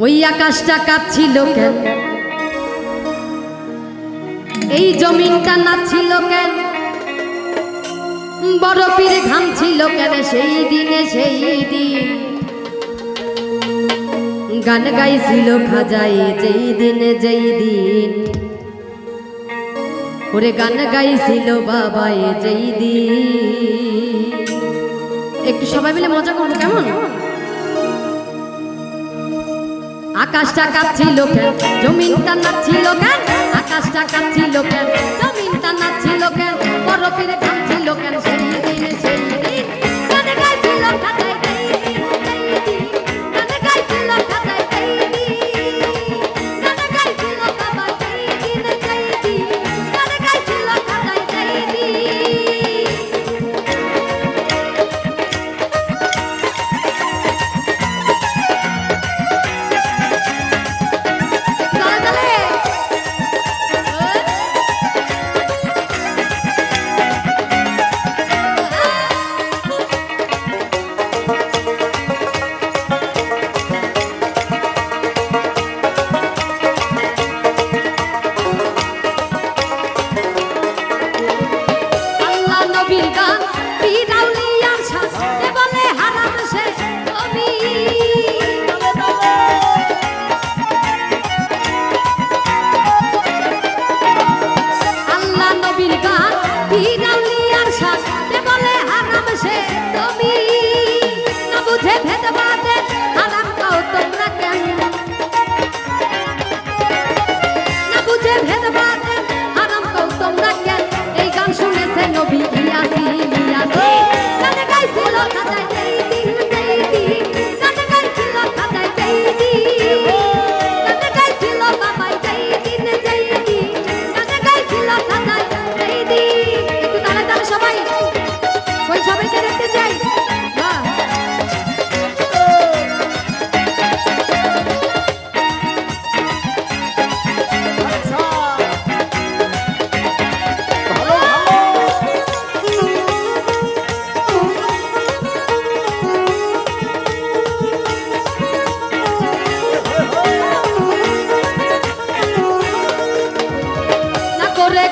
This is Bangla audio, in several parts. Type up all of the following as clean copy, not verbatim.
ওই আকাশটা কাঁপছিল কেন, এই জমিনটা নাচছিল কেন, বরফের ঘাম ছিল কেন সেই দিনে সেই দিন। গান গাইছিল খাজাই যেই দিনে যেই দিন, ওরে গান গাইছিল বাবাই যেই দিন। একটু সবাই মিলে মজা করবো কেমন? আকাশটা কাঁপছিল কেন, জমিনটা নাচছিল কেন, আকাশটা কাঁপছিল কেন, জমিনটা নাচছিল কেন, বরফের ঘাম ছিল কেন সেই দিনে সেই দিন। গান গাইছিল খাজাই যেই দিন যেই দিন, গান গাইছিল খাজাই যেই দিন, গান গাইছিল বাবা যেই দিনে যেই দিন, গান গাইছিল খাজাই যেই দিন।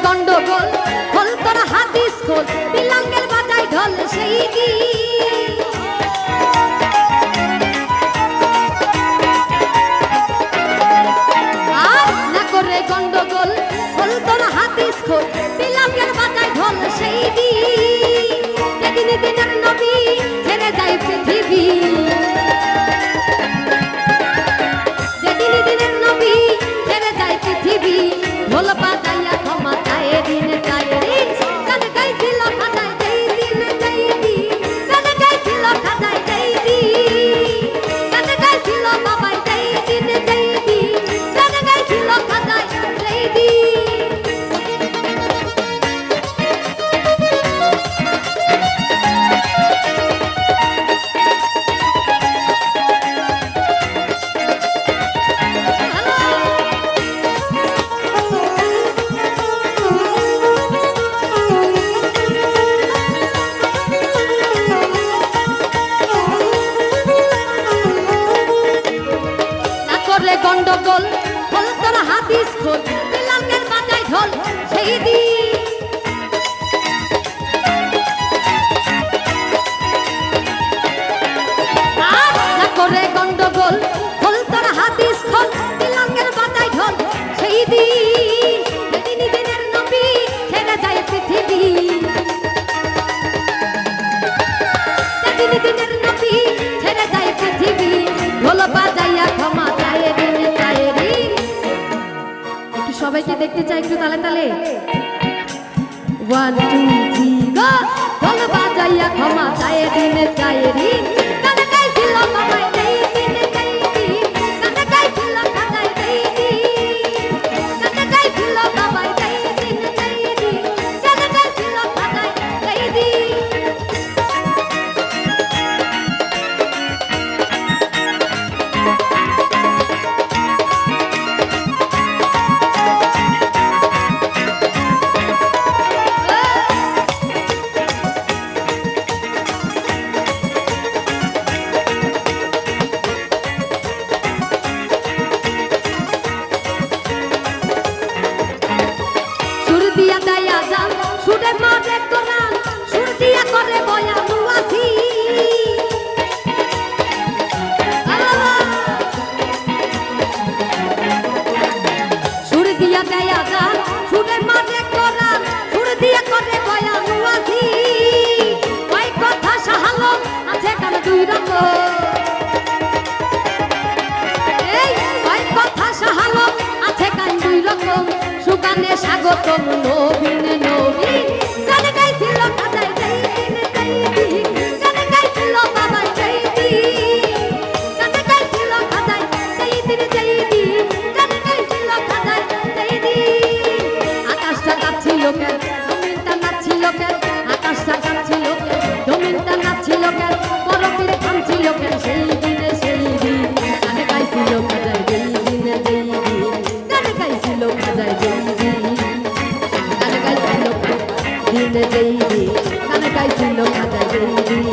গন্ডগোল খোল তোর হাদিস খোল, বিলাঙ্গের বাজায় ঢোল সেই দিন। আর না করে গন্ডগোল খোল তোর হাদিস খোল, বিলাঙ্গের বাজায় ঢোল সেই দিন। যেদিন দিনের নবী ছেড়ে যায় পৃথিবী, যেদিন দিনের নবী ছেড়ে যায় পৃথিবী, ঢোল বাজাইয়া ক্ষমা চায় দিন চায় দিন। গান গাইছিল খাজাই যেই দিন যেই দিন, গান গাইছিল খাজাই যেই দিন, গান গাইছিল বাবাই যেই দিন যেই দিন, গান গাইছিল খাজাই যেই দিন। গন্ডগোল খোল তোর হাদিস খোল, বিলাঙ্গের বাজায় ঢোল সেই দিন। না করে গন্ডগোল খোল তোর হাদিস খোল, বিলাঙ্গের বাজায় ঢোল সেই দিন। যেদিন দিনের নবী ছেড়ে যায় পৃথিবী, যেদিন দিনের নবী ছেড়ে যায় পৃথিবী, ঢোল বাজাইয়া ক্ষমা চায় দিন চায় দিন। একটু সবাইকে দেখতে চাই একটু তালে তালে। 1 2 3 গো। ঢোল বাজাইয়া ক্ষমা চায় দিন চায় দিন। গান গাইছিল বাবাই যেই দিন যেই দিন, গান গাইছিল খাজাই যেই দিন, গান গাইছিল বাবাই যেই দিন যেই দিন, গান গাইছিল খাজাই যেই দিন। গানে স্বাগতম নবীন নবীন গানে গাইছিল খাজাই যেই দিন যেই দিন গানে গাইছিল বাবাই যেই দিন গানে গাইছিল খাজাই যেই দিন যেই দিন গানে গাইছিল খাজাই যেই দিন আকাশটা কাঁপছিল কেন জমিনটা নাচছিল কেন আকাশটা কাঁপছিল কেন জমিনটা নাচছিল কেন বরফের ঘামছিল কেন সেই দিনে সেই দিন গানে গাইছিল খাজাই যেই দিন যেই দিন গানে গাইছিল খাজাই যেই দিন গানে গাইছিল দিনে যেই দিন গানে গাইছিল খাজাই যেই দিন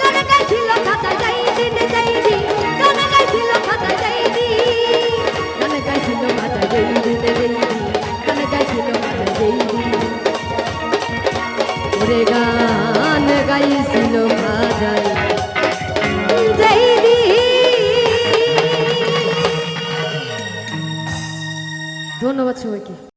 গানে গাইছিল খাজাই যেই দিনে যেই দিন গানে গাইছিল খাজাই যেই দিন গানে গাইছিল খাজাই যেই দিনে যেই দিন গানে গাইছিল খাজাই যেই দিন ওরে গান গাইছিল খাজাই যেই দিন। ধন্যবাদ সবাইকে।